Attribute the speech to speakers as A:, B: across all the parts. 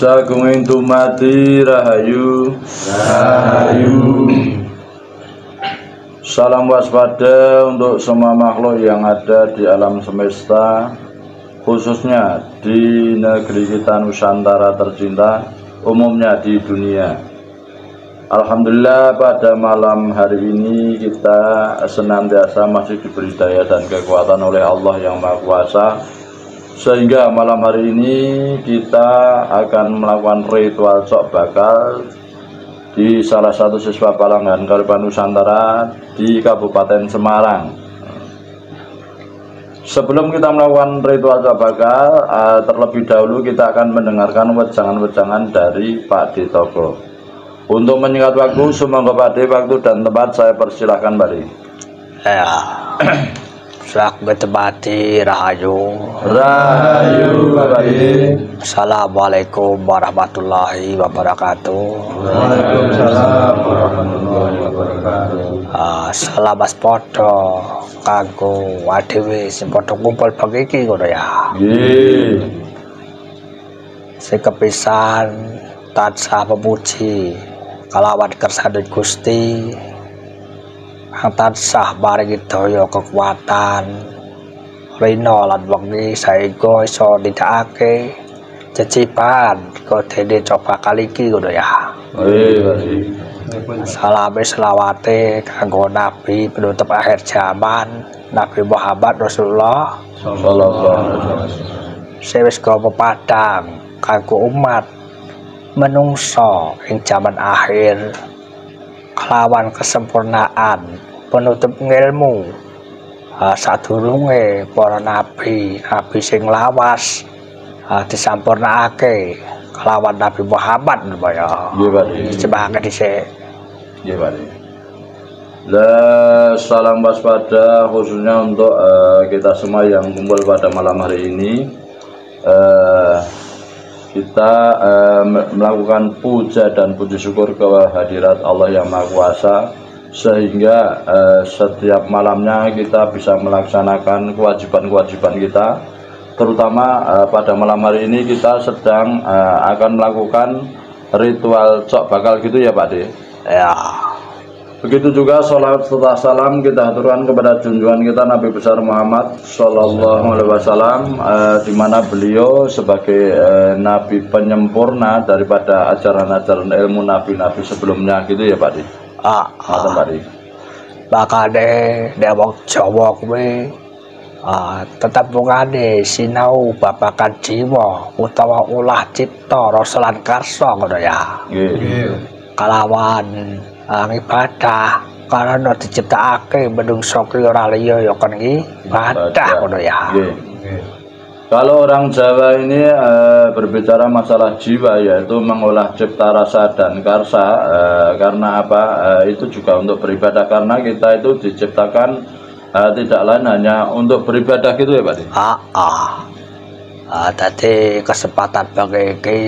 A: Sagung dumadi rahayu. Salam waspada untuk semua makhluk yang ada di alam semesta, khususnya di negeri kita Nusantara tercinta, umumnya di dunia. Alhamdulillah pada malam hari ini kita senantiasa masih diberi daya dan kekuatan oleh Allah yang Maha Kuasa, sehingga malam hari ini kita akan melakukan ritual cok bakal di salah satu siswa Palangan Karipan Nusantara di Kabupaten Semarang. Sebelum kita melakukan ritual cok bakal, terlebih dahulu kita akan mendengarkan wejangan-wejangan dari Pak D Togo. Untuk menyingkat waktu, semoga Pak D waktu dan tempat saya persilahkan Pak D.
B: Ya, sak betebati rahayu.
A: Rahayu Pak D.
B: Assalamualaikum warahmatullahi wabarakatuh.
A: Waalaikumsalam warahmatullahi wabarakatuh.
B: Selamat podo kanggo adewe sing padha kumpul begiki ngono ya.
A: Nggih.
B: Sing kepisan tansah memuji kalawan kersane Gusti, tansah maringi daya kekuatan rina lan wengi saengga iso nindakake cecipan kodene coba kali iki ngono ya. Salame selawate kanggo Nabi penutup akhir zaman, Nabi Muhammad Rasulullah
A: Sallallahu alaihi wasallam.
B: Sewis gowo padang kanggo umat menungso ing zaman akhir kelawan kesempurnaan penutup ilmu sadurunge para nabi sing lawas disampurnakake kelawan Nabi Muhammad ya.
A: Nggih, Pak.
B: Sebangke dhisik.
A: Nggih, Pak. Salam waspada khususnya untuk kita semua yang kumpul pada malam hari ini. Kita melakukan puja dan puji syukur kehadirat Allah yang Maha Kuasa, sehingga setiap malamnya kita bisa melaksanakan kewajiban-kewajiban kita. Terutama pada malam hari ini kita sedang akan melakukan ritual cok bakal gitu ya Pak D.
B: Ya.
A: Begitu juga sholawat serta salam kita aturkan kepada junjungan kita Nabi besar Muhammad Sallallahu Alaihi Wasallam, di mana beliau sebagai Nabi penyempurna daripada ajaran-ajaran ilmu Nabi-Nabi sebelumnya gitu ya Pak D. Pak D.
B: Makane nek wong Jawa kuwi tetap bungane sinau babagan jiwa utawa ulah cipta rasa lan karsa ngono ya.
A: Nggih.
B: Kalawan ibadah karena diciptakake menungso ki ora liya ya kon ibadah ngono ya.
A: Nggih. Kalau orang Jawa ini berbicara masalah jiwa, yaitu mengolah cipta rasa dan karsa, karena apa? Itu juga untuk beribadah, karena kita itu diciptakan tidak lain hanya untuk beribadah gitu ya Pak D.
B: Tadi kesempatan bagi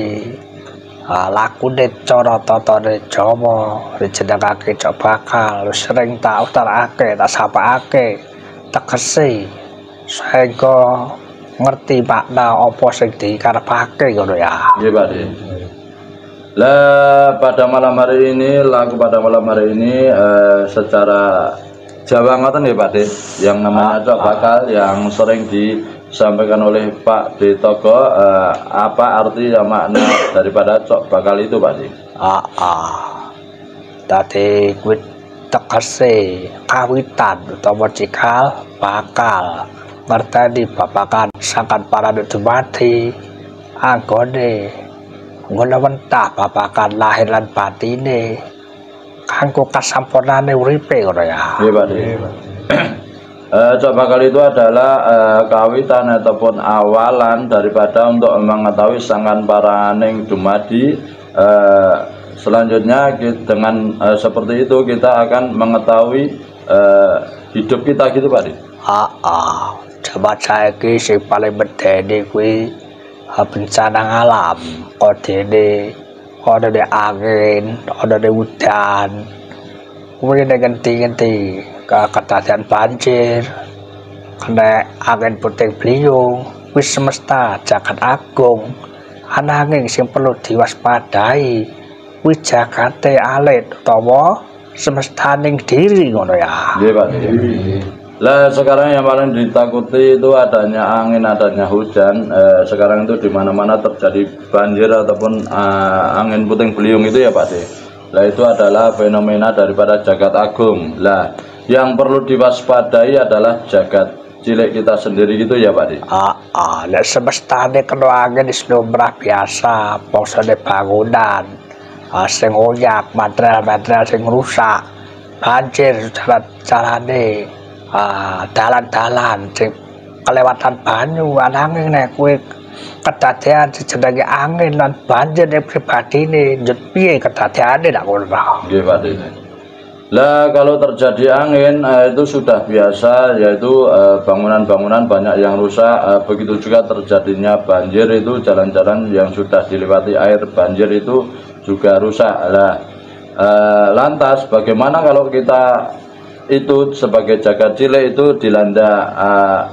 B: lakune cara tatane Jawa dijenengake cok bakal sering tak utarake tak sapake tegese sehingga ngerti makna apa sing dikarepake ngono ya.
A: Nggih Pak D. Pada malam hari ini, lagu pada malam hari ini secara Jawa ngoten ya Pak D, yang namanya cok bakal yang sering disampaikan oleh Pak D Togo, apa arti dan makna daripada cok bakal itu Pak D?
B: Dadi kuwi tegese kawitan utawa cikal bakal ngerteni babagan sangkan para dumadi anggone ngono wentah babagan lahir lan batine kanggo kasampurnane uripe ngono ya.
A: Nggih Pak D. Cok bakal itu adalah kawitan ataupun awalan daripada untuk mengetahui sangkan paraning dumadi. Selanjutnya dengan seperti itu kita akan mengetahui hidup kita gitu Pak D.
B: Jaman saiki sing paling medeni kuwi bencana alam, kodene ana angin, ana udan, kuwi nek ngenti-ngenti kedadian banjir, kena angin puting beliung, wis semesta jagat agung Ananging sing perlu diwaspadai kuwi jagate alit utawa semestaning diri ngono ya.
A: Nggih, Pak. Lah sekarang yang paling ditakuti itu adanya angin, adanya hujan. Sekarang itu di mana-mana terjadi banjir ataupun angin puting beliung itu ya Pak De. Lah itu adalah fenomena daripada jagat agung. Lah yang perlu diwaspadai adalah jagat cilik kita sendiri gitu ya Pak De.
B: Nek semestane kena angin wis lumrah biasa, pongsone bangunan. Sing oyak, material-material sing rusak, banjir carane dalan-dalan sing kelewatan banyu. Ananging nek kuwi kedadean jenenge angin lan banjir nek pribadine njut piye kedadeane nak ngono.
A: Nggih Pak De. Lah kalau terjadi angin itu sudah biasa, yaitu bangunan-bangunan banyak yang rusak. Begitu juga terjadinya banjir, itu jalan-jalan yang sudah dilewati air banjir itu juga rusak. Lah lantas bagaimana kalau kita itu sebagai jagat cilik itu dilanda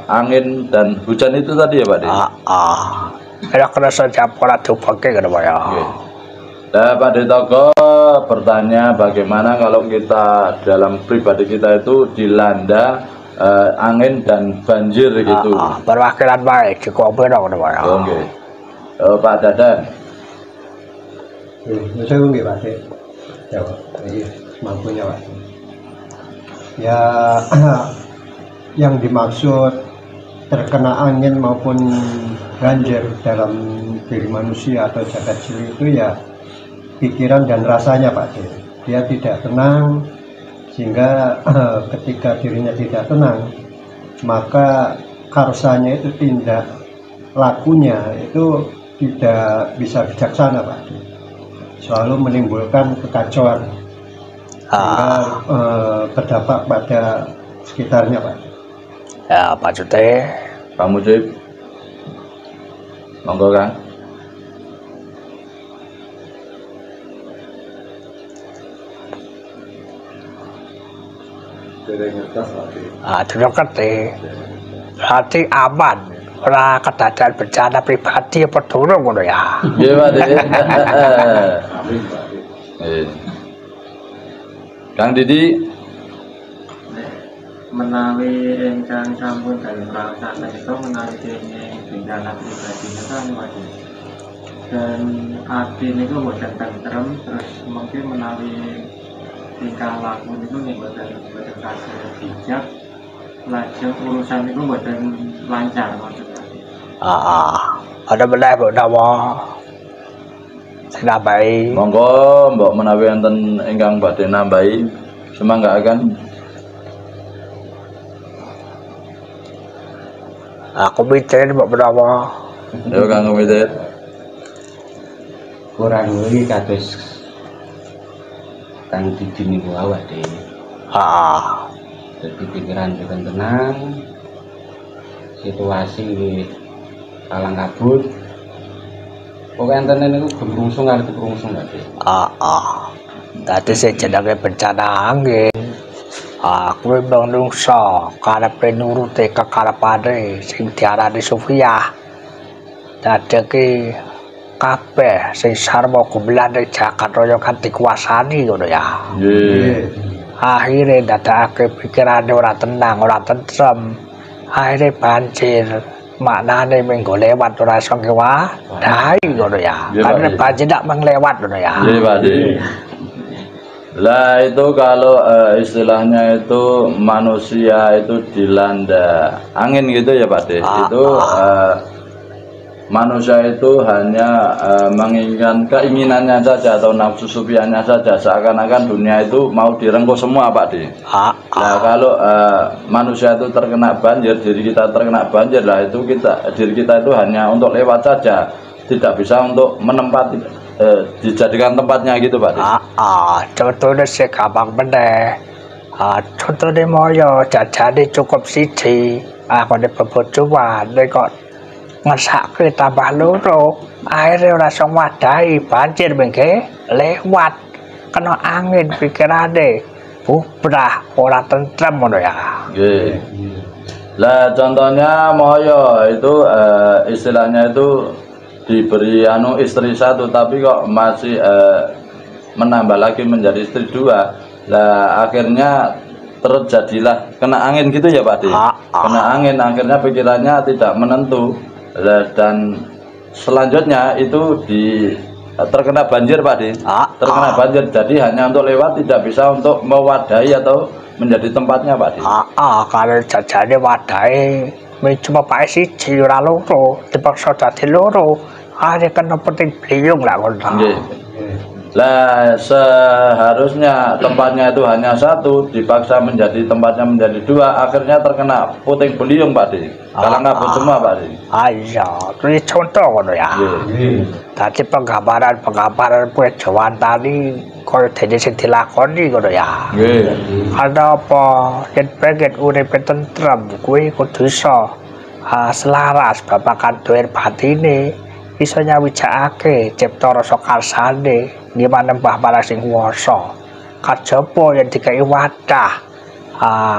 A: angin dan hujan itu tadi ya Pak De?
B: Ora kena saja ora dupake ngono ya.
A: Nah, Pak De Togo bertanya bagaimana kalau kita dalam pribadi kita itu dilanda angin dan banjir gitu.
B: Perwakilan baik cukup benar ngono ya.
A: Oke. Pak Dadan.
C: Saya nggih Pak De. Ya, iya, mampunya Pak. Ya, yang dimaksud terkena angin maupun banjir dalam diri manusia atau jagat cilik itu ya pikiran dan rasanya Pak De. Dia tidak tenang sehingga ketika dirinya tidak tenang maka karsanya itu tindak lakunya itu tidak bisa bijaksana Pak De. Selalu menimbulkan kekacauan sehingga berdampak pada sekitarnya Pak.
B: Ya Pak Jute,
A: Pak Mujib. Monggo Kang.
B: Durung ngerti. Berarti aman. Ora kedadean bencana pribadi apa durung ngono ya.
A: Nggih Pak De. Kang Didi.
D: Menawi ingkang sampun dalem prasat menika menawi dene bencana pribadi kan wae. Dan ati niku boten tentrem, terus mungkin menawi tingkah laku niku boten kasil bijak, lajeng urusan niku boten lancar maksudnya.
B: Ada belah mbok napa? Nambahi.
A: Monggo mbok menawi enten ingkang badhe nambahi, semanggaken.
B: Aku mikir mbok menapa.
A: Yo Kang Komited.
C: Kurang lebih kados Kang Didi niku awak dhewe. Jadi pikiran juga tenang, situasi kalang kabut. Pokoknya enten niku gemrungsung kali gemrungsung Pak.
B: Dadi sing jenenge bencana angin. Aku menungso karepe nuruti kekarepane sing diarani Sufiyah. Dadeke kabeh sing sarwa gumlane jagat raya kan dikuasani ngono ya.
A: Nggih.
B: Akhire dadake pikirane ora tenang, ora tentrem. Akhire banjir. Maknane menggo lewat ora iso ngewadahi ngono ya. Karena banjir ndak menglewat ngono ya.
A: Nggih Pak De. Lah itu kalau istilahnya itu manusia itu dilanda angin gitu ya Pak De. Itu manusia itu hanya menginginkan keinginannya saja atau nafsu sufiannya saja, seakan-akan dunia itu mau direngkuh semua Pak De. Nah kalau manusia itu terkena banjir, diri kita terkena banjir, lah itu diri kita itu hanya untuk lewat saja, tidak bisa untuk menempati dijadikan tempatnya gitu Pak.
B: Contohnya sih gampang meneh. Contohnya moyo jajane cukup siji, aku nek bebojoan nek kok ngesake tambah loro, akhirnya ora iso ngwadahi, banjir mengke lewat kena angin pikirane bubrah ora tentrem ngono ya.
A: Nggih. Lah contohnya moyo itu istilahnya itu diberi istri satu, tapi kok masih menambah lagi menjadi istri dua. Lah akhirnya terjadilah kena angin gitu ya Pak De. Kena angin, akhirnya pikirannya tidak menentu. Dan selanjutnya itu terkena banjir Pak De. Terkena banjir, jadi hanya untuk lewat, tidak bisa untuk mewadahi atau menjadi tempatnya Pak De.
B: Kalau jajane wadahe cuma Pak siji ora loro, dipaksa dadi loro. Ada kena penting beliung lah ngono.
A: Nggih. Lah seharusnya tempatnya itu hanya satu, dipaksa menjadi tempatnya menjadi dua, akhirnya terkena puting beliung Pak De. Kalang kabut semua Pak De.
B: Iya, ini contoh ngono ya. Tadi penggambaran kue Jawan tadi kaya dene sing dilakoni ngono ya.
A: Nggih.
B: Ada apa yen pengen urip tentrem kuwi kudu iso selaras babagan doer batine, iso nyawijakake cipta rasa karsane. Gimana Mbah Marang sing kuwasa kajaba yen dikai wadah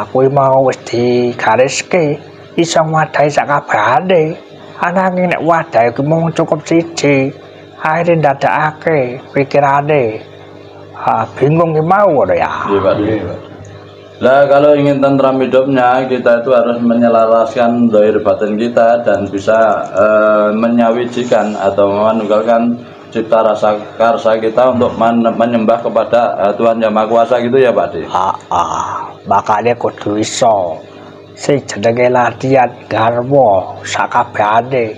B: kuwi mau wis digariske iso ngwadahi sak kabehane. Ananging nek wadah iku mung cukup siji, akhire ndadekake pikirane bingung ki mau ngono ya.
A: Iya Pak De. Lah kalau ingin tentram hidupnya, kita itu harus menyelaraskan zahir batin kita dan bisa menyawijikan atau menunggalkan cipta rasa karsa kita untuk menyembah kepada Tuhan Yang Maha Kuasa gitu ya Pak De.
B: Makanya kudu iso sing jenenge latihan garwa sakabehane.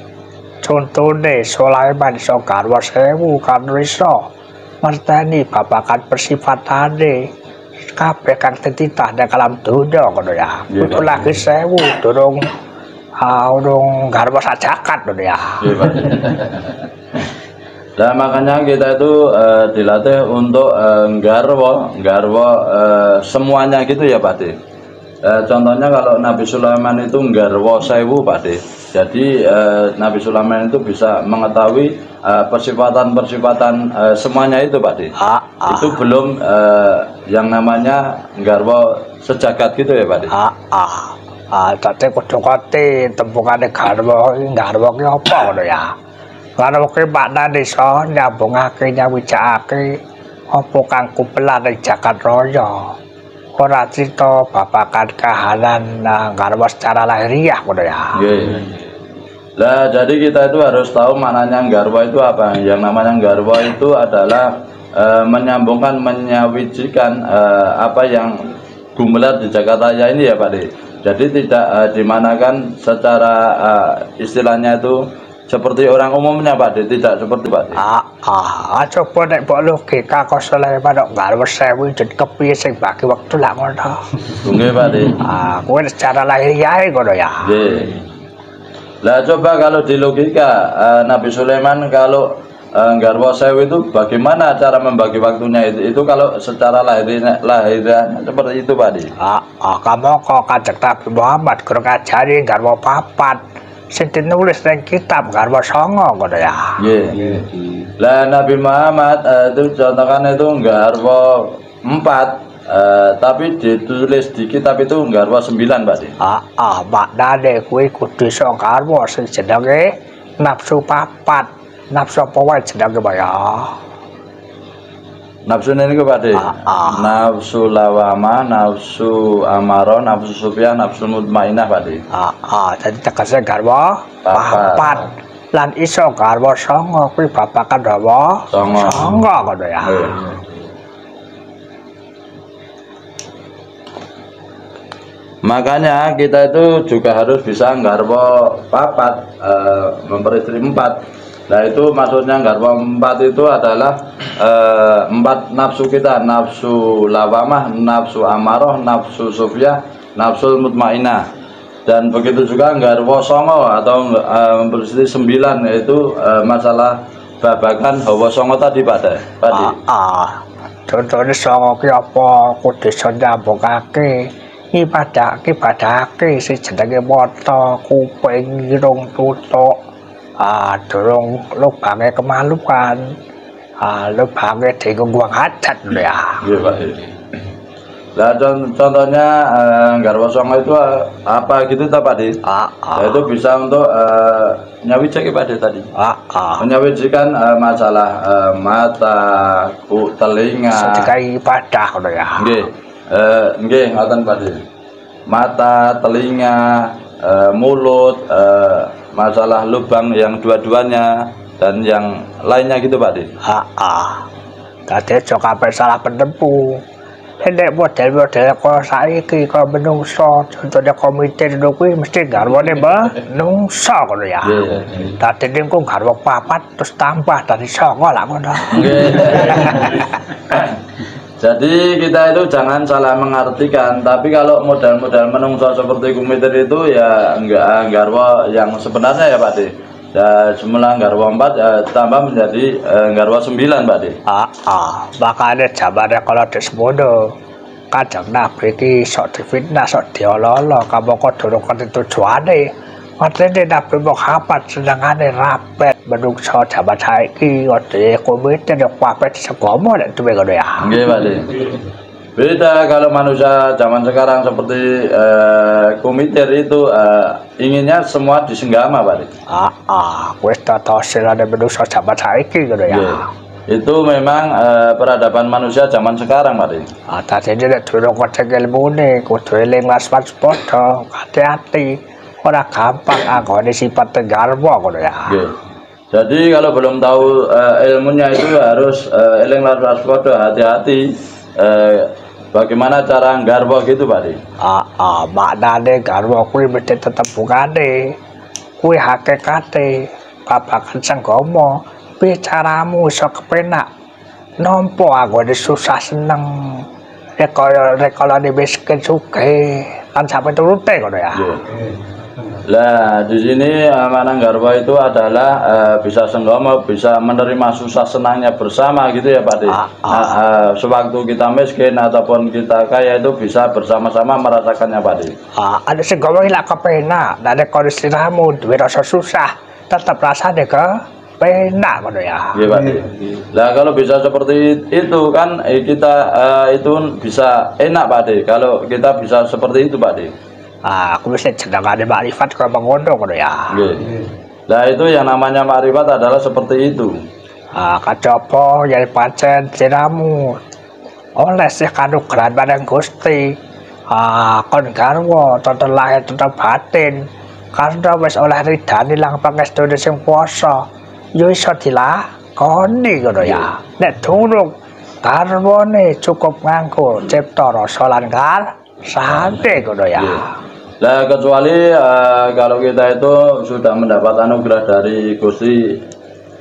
B: Contone Sulaiman iso garwa 1000 kan iso ngerteni babagan persifatane kabeh kang dititah nang alam donya ngono ya. Kudu lagi 1000 durung garwa sajakat ngono ya.
A: Nah makanya kita itu dilatih untuk nggarwa semuanya gitu ya Pak De. Contohnya kalau Nabi Sulaiman itu nggarwa 1000 Pak De. Jadi Nabi Sulaiman itu bisa mengetahui persifatan-persifatan semuanya itu Pak De. Itu belum yang namanya nggarwa sejagat gitu ya Pak De.
B: Tadi kudu ngerti tembungane garwa ki apa ngono ya. Kalau ke maknane iso nyambungake nyawijakake apa kang kumpulan ing jagat raya. Ora crita babagan kahanan garwa secara lahiriah ngono ya.
A: Nggih. Lah jadi kita itu harus tahu maknanya garwa itu apa. Yang namanya garwa itu adalah menyambungkan, menyawijikan apa yang gumelar di Jakarta Raya ini ya Pak De. Jadi tidak dimanakan secara istilahnya itu seperti orang umumnya Pak De, tidak seperti Pak De.
B: Coba nek mbok logika kok Sulaiman kok garwa 1000 jen kepiye sing bagi wektu lak ngono.
A: Nggih Pak De.
B: Kuwi secara lahiriah ngono ya.
A: Nggih. Lah coba kalau di logika Nabi Sulaiman kalau garwa 1000 itu bagaimana cara membagi waktunya itu kalau secara lahiriah seperti itu Pak De.
B: Kamu kok Kanjeng Nabi Muhammad guru ngajari garwa 4 sing dinulis ning kitab garwa 9 ngono ya.
A: Nggih. Lah Nabi Muhammad itu contohkan itu garwa 4 tapi ditulis di kitab itu garwa 9 Pak De.
B: Maknane kuwi kudu iso garwa sing jenenge nafsu 4. Nafsu apa wae jenenge ya?
A: Nafsu ini Pak De. Nafsu lawama, nafsu amaro, nafsu sufya, nafsu mutmainah Pak De.
B: Jadi tegese garwa 4. Lan iso garwa 9 kuwi babagan garwa 9 ngono ya.
A: Makanya kita itu juga harus bisa nggarwa 4, memperistri 4. Nah itu maksudnya garwa 4 itu adalah 4 nafsu kita, nafsu lawamah, nafsu amarah, nafsu sufyah, nafsu mutmainah. Dan begitu juga garwa 9 atau memperistri 9 yaitu masalah babagan hawa 9 tadi Pak De.
B: Contohnya 9 ki apa kudu iso nyambungake ibadahake sing jenenge mata, kuping, irung, tutuk, durung lubange kemalukan, lubange digunggung hajat lho ya.
A: Iya Pak. Lah contohnya garwa songo itu apa gitu tak Pak De? Itu bisa untuk nyawijek Pak De tadi. Menyawijikan masalah mata, telinga.
B: Sedekah ibadah ngono ya.
A: Nggih, ngoten Pak De. Mata, telinga, mulut, masalah lubang yang dua-duanya dan yang lainnya gitu Pak De.
B: Dadi aja kabeh salah penempu. Nek model-model kok saiki kok menungso, contohnya komite kuwi mesti garwane menungso ngono ya. Dadi niku garwa 4 terus tambah dari 9 lah ngono.
A: Jadi kita itu jangan salah mengartikan, tapi kalau model-model menungso seperti komite itu ya enggak garwa yang sebenarnya ya Pak De. Ya, semula garwa 4 tambah menjadi garwa 9 Pak De.
B: Makanya jamane kalau disemono kadang nabi iki sok difitnah sok diololo kamu kok durung ngerti tujuane. Maksudnya Nabi Muhammad senengane rapet menungso jaman saiki kode komite nek papet segomo nek duwe ngono ya.
A: Nggih Pak De. Beda kalau manusia zaman sekarang seperti komite itu inginnya semua disenggama Pak De.
B: Wis tata silane menungso jaman saiki ngono ya.
A: Itu memang peradaban manusia zaman sekarang Pak De.
B: Tadi nek durung ngerti ilmune kudu eling waspada, hati-hati. Ora gampang anggone sifat garwa ngono ya.
A: Jadi kalau belum tahu ilmunya itu harus eling waspada, hati-hati. Bagaimana cara garwa gitu Pak De?
B: Maknane garwa kuwi mesti tetep bukane. Kuwi hakikate babagan senggama, bicaramu iso kepenak. Nampa anggone susah seneng. Rekolane miskin sugih, kan sampe turute ngono ya.
A: Lah di sini amanah garwa itu adalah bisa senggama, bisa menerima susah senangnya bersama gitu ya Pak De. Sewaktu kita miskin ataupun kita kaya itu bisa bersama-sama merasakannya Pak De.
B: Ada senggama lak kepenak, nek kondisimu duwe rasa susah, tetep rasane kepenak ngono ya.
A: Iya Pak De. Lah kalau bisa seperti itu kan kita itu bisa enak Pak De. Kalau kita bisa seperti itu Pak De.
B: Aku bisa jenengane makrifat kaya mengono ngono ya.
A: Nah itu yang namanya makrifat adalah seperti itu.
B: Kajaba yen pancen siramu oleh sih kanugrahan bareng Gusti. Kon garwa tetep lahir tetep batin. Karena wis oleh ridane lang pangestune sing kuwasa, ya iso dilakoni ngono ya. Nek durung garwane cukup nganggo cipta rasa lan sate ngono ya.
A: Nah kecuali kalau kita itu sudah mendapat anugerah dari Gusti,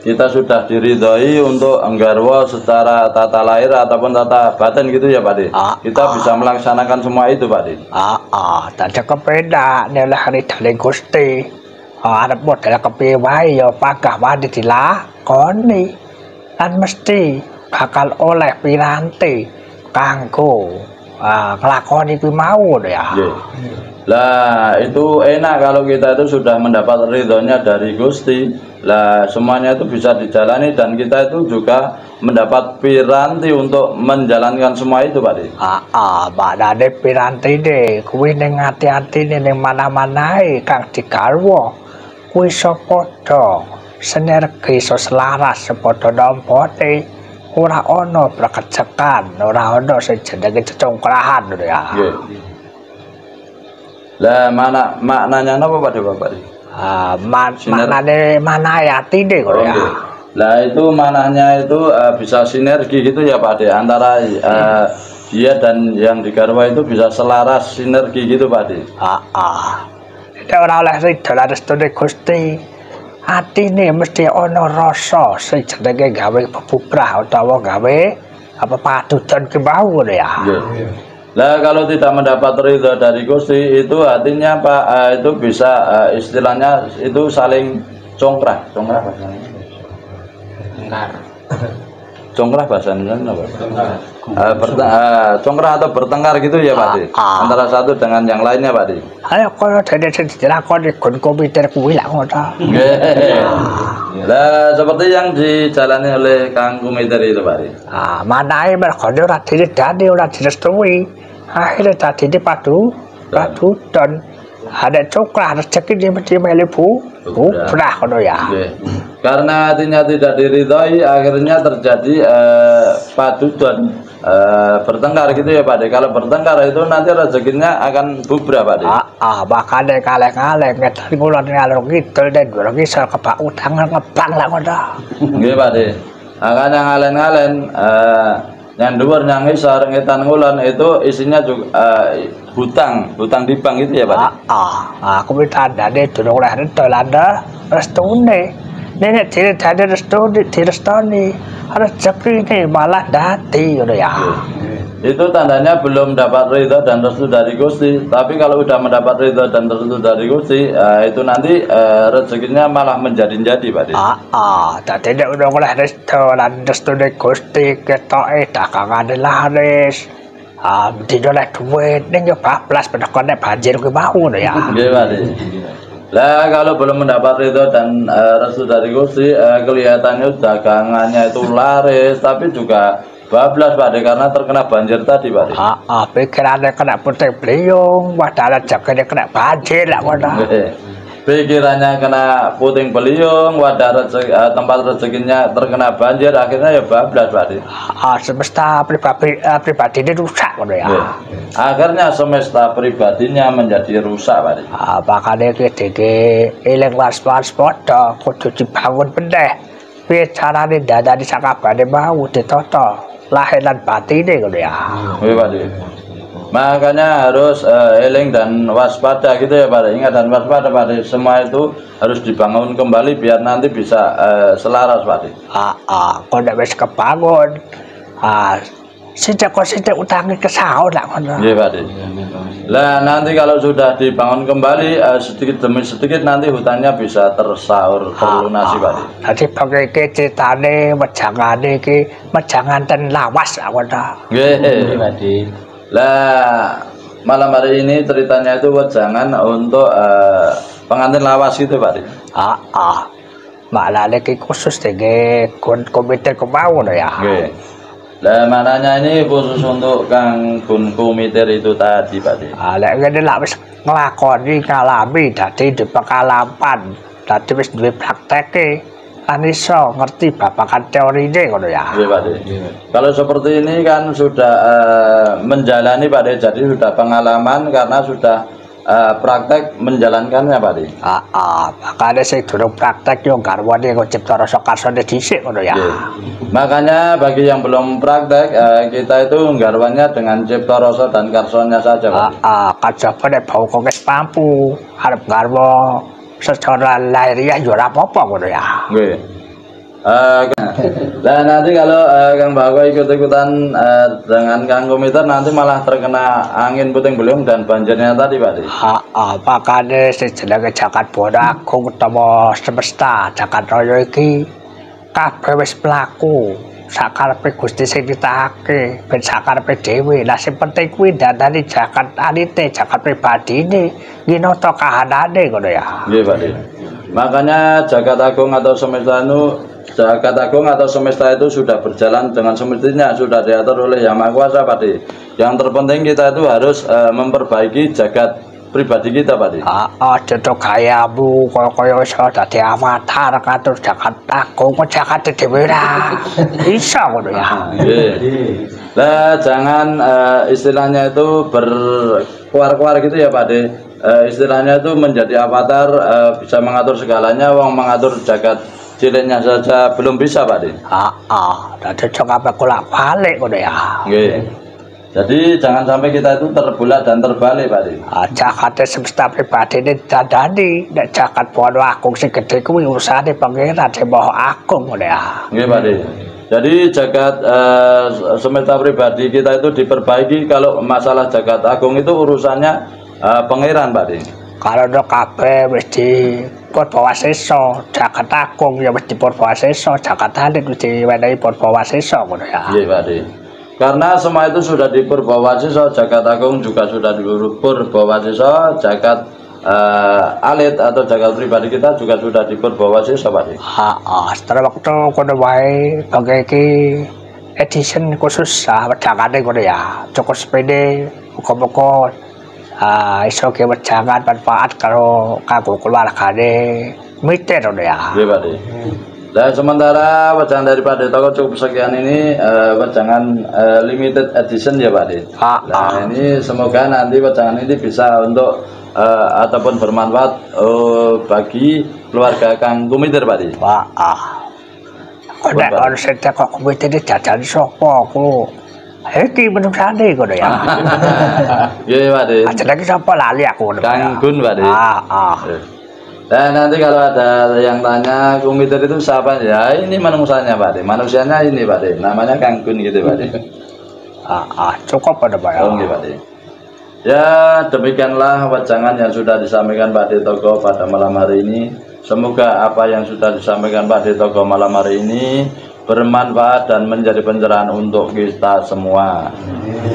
A: kita sudah diridhoi untuk enggarwa secara tata lahir ataupun tata batin gitu ya Pak De. Kita bisa melaksanakan semua itu Pak De.
B: Tadi kepenak nek ridane Gusti. Arep model kepiye wae ya pagah wae dilakoni. Lan mesti bakal oleh piranti kanggo nglakoni kuwi mau ya. Lah
A: itu enak kalau kita itu sudah mendapat ridhonya dari Gusti. Lah semuanya itu bisa dijalani dan kita itu juga mendapat piranti untuk menjalankan semua itu Pak De.
B: Maknane piranti ne kuwi ning ati-atine ning mana-manae kang digarwa kuwi iso padha sinergi iso selaras padha nampane. Ora ana prakecekan, ora ana sing jenenge cecongkrahan ngono ya.
A: Lah maknanya napa Pak De Bapak?
B: Maknane manayatine ngono ya.
A: Lah itu mananya itu bisa sinergi gitu ya Pak De antara dia dan yang digarwa itu bisa selaras sinergi gitu Pak De.
B: Nek ora oleh ridho lan restune Gusti, atine mesti ana rasa sing jenenge gawe bebubrah utawa gawe apa padudan ki mau ngono ya.
A: Lah kalau tidak mendapat ridho dari Gusti itu artinya Pak itu bisa istilahnya itu saling congkrah bahasanya. Congkrah bahasanya apa? Congkrah atau bertengkar gitu ya Pak De. Antara satu dengan yang lainnya Pak De.
B: Ayo koyo dene sing dilakoni gon komite kuwi lak ngono.
A: Lah seperti yang dijalani oleh Kang Komiter itu Pak De.
B: Manahe mergane ora diridani ora direstui. Akhirnya tadi di padu dan ada coklat rezeki di mesti melibu bubrah kono ya.
A: Karena hatinya tidak diridhoi, akhirnya terjadi padu dan bertengkar gitu ya Pak De. Kalau bertengkar itu nanti rezekinya akan bubrah Pak De.
B: Makanya kaleng-kaleng ngetan kula ngalor kidul dan kula kisah kebak utang ngebang lah ngono.
A: Nggih Pak De. Makanya ngalen-ngalen yang dhuwur yang ngisor ngetan ngulon itu isinya juga hutang di bank itu ya Pak De.
B: Aku mitandane durung oleh dolanda restune. Nenek diridani direstoni rezeki ini malah dadi ngono ya.
A: Itu tandanya belum dapat ridho dan restu dari Gusti. Tapi kalau udah mendapat ridho dan restu dari Gusti, itu nanti rezekinya malah menjadi-jadi Pak De.
B: Dadi nek udah oleh restu lan restune Gusti ketoke dagangane laris. Didoleh duit ning yo bablas penekon nek banjir kuwi mau ngono ya.
A: Nggih Pak De. Lah kalau belum mendapat ridho dan restu dari Gusti, kelihatannya dagangannya itu laris, tapi juga bablas Pak De karena terkena banjir tadi Pak De.
B: Pikirannya kena puting beliung, padahal jaganya kena banjir lah ngono.
A: Pikirannya kena puting beliung, wadah tempat rezekinya terkena banjir, akhirnya ya bablas Pak De.
B: Semesta pribadi ini rusak ngono ya.
A: Akhirnya semesta pribadinya menjadi rusak Pak De.
B: Makanya kita eling waspada kudu dibangun meneh. Piye carane dadani sakabane mau ditata lahir lan batine ngono ya.
A: Nggih Pak De. Makanya harus eling dan waspada gitu ya Pak De. Ingat dan waspada Pak De. Semua itu harus dibangun kembali biar nanti bisa selaras Pak De.
B: Kok nek wis kebangun. Sejak utangi kesaon lah ngono.
A: Nggih Pak De. Lah nanti kalau sudah dibangun kembali sedikit demi sedikit nanti hutannya bisa tersaur terlunasi Pak De.
B: Dadi bangke ceritane mejangane iki mejangan ten lawas lah ngono.
A: Nggih
C: Pak De.
A: Lah malam hari ini ceritanya itu wejangan untuk pengantin lawas itu Pak De.
B: Malah iki khusus dengan komite kemau ya.
A: Nggih. Lah mananya ini khusus untuk kang komite itu tadi Pak De.
B: Lek ngene lak wis nglakoni ngalami dadi di pengalaman, dadi wis duwe prakteke lan iso ngerti babagan teorine ngono ya.
A: Nggih Pak De. Kalau seperti ini kan sudah menjalani Pak De, jadi sudah pengalaman karena sudah praktek menjalankannya Pak De.
B: Makanya sing durung praktek yo garwane kok cipta rasa karsane dhisik ngono ya.
A: Makanya bagi yang belum praktek kita itu garwannya dengan cipta rasa dan karsanya saja Pak De.
B: Kajaba nek bau kok wis mampu arep garwa secara lahiriah yo ora apa-apa ngono ya.
A: Nggih. Nah nanti kalau Kang Bako ikut-ikutan dengan Kang Komiter nanti malah terkena angin puting beliung dan banjirnya tadi Pak De.
B: Makanya sing jenenge Jagat Bawana Agung utawa semesta Jagat Raya iki kabeh wis mlaku sakarepe Gusti sing ditahake ben sakarepe dhewe. Lah sing penting kuwi dandani jagat alite jagat pribadine nginata kahanane ngono ya.
A: Nggih Pak De. Makanya Jagat Agung atau semesta itu sudah berjalan dengan semestinya, sudah diatur oleh Yang Maha Kuasa Pak De. Yang terpenting kita itu harus memperbaiki jagat pribadi kita Pak De.
B: Cocok gayamu kaya iso dadi avatar katur Jagat Agung jagat dhewe ra. Iso ngono ya.
A: Lah jangan istilahnya itu berkuar-kuar gitu ya Pak De. Istilahnya itu menjadi avatar bisa mengatur segalanya, wong mengatur jagat ciliknya saja belum bisa Pak De.
B: Dadi cocok kolak balik ngono ya.
A: Nggih. Jadi jangan sampai kita itu terbulat dan terbalik Pak De.
B: Jagat semesta pribadi ini dadani nek Jagat Bawana Agung sing gedhe kuwi urusane pangeran sing Maha Agung ngono ya.
A: Nggih Pak De. Jadi jagat semesta pribadi kita itu diperbaiki. Kalau masalah Jagat Agung itu urusannya pangeran Pak De.
B: Kalau nek kabeh wis di Purbawasesa, Jagat Agung ya wis di Purbawasesa, Jagat Alit wis diwenehi Purbawasesa ngono ya.
A: Iya Pak De. Karena semua itu sudah di Purbawasesa, Jagat Agung juga sudah di Purbawasesa, Jagat Alit atau jagat pribadi kita juga sudah di Purbawasesa Pak De.
B: Setelah waktu kono wae bangke iki edition khusus wedangan ngono ya. Cukup sepede muga-muga iso ge wedangan manfaat karo kanggo keluargane mite ngono ya.
A: Nggih, Pak. Nah, sementara wejangan daripada toko cukup sekian ini wejangan limited edition ya, Pak. Nah, ini semoga nanti wejangan ini bisa untuk ataupun bermanfaat bagi keluarga Kang Kumitir, Pak.
B: Nek ono sing kok Kumitir jajan sapa ku? Iki menungsane ngono ya.
A: Nggih, Pak.
B: Jenenge sapa lali aku ngono.
A: Kang Gun, Pak. Dan nanti kalau ada yang tanya Kumitir itu siapa ya, ini manusianya, Pak. Manusianya ini, Pak. Namanya Kang Gun gitu, Pak.
B: Cukup pada Pak.
A: Oke, Pak. Ya, demikianlah wejangan yang sudah disampaikan Pak Toko pada malam hari ini. Semoga apa yang sudah disampaikan Pak Toko malam hari ini bermanfaat dan menjadi pencerahan untuk kita semua.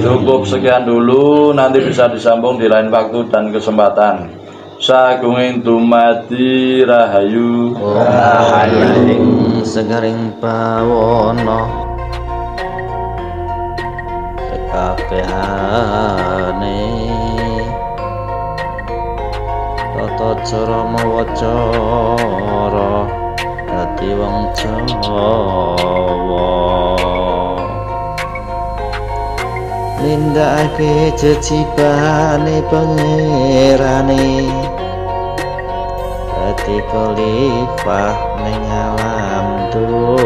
A: Cukup sekian dulu, nanti bisa disambung di lain waktu dan kesempatan. Sagunging dumadi rahayu
E: rahayu segaring pawono sekabehane tata cara mawacara dadi wong Jawa nindakake jejibane pangerane dadi khalifah ning alam dunya.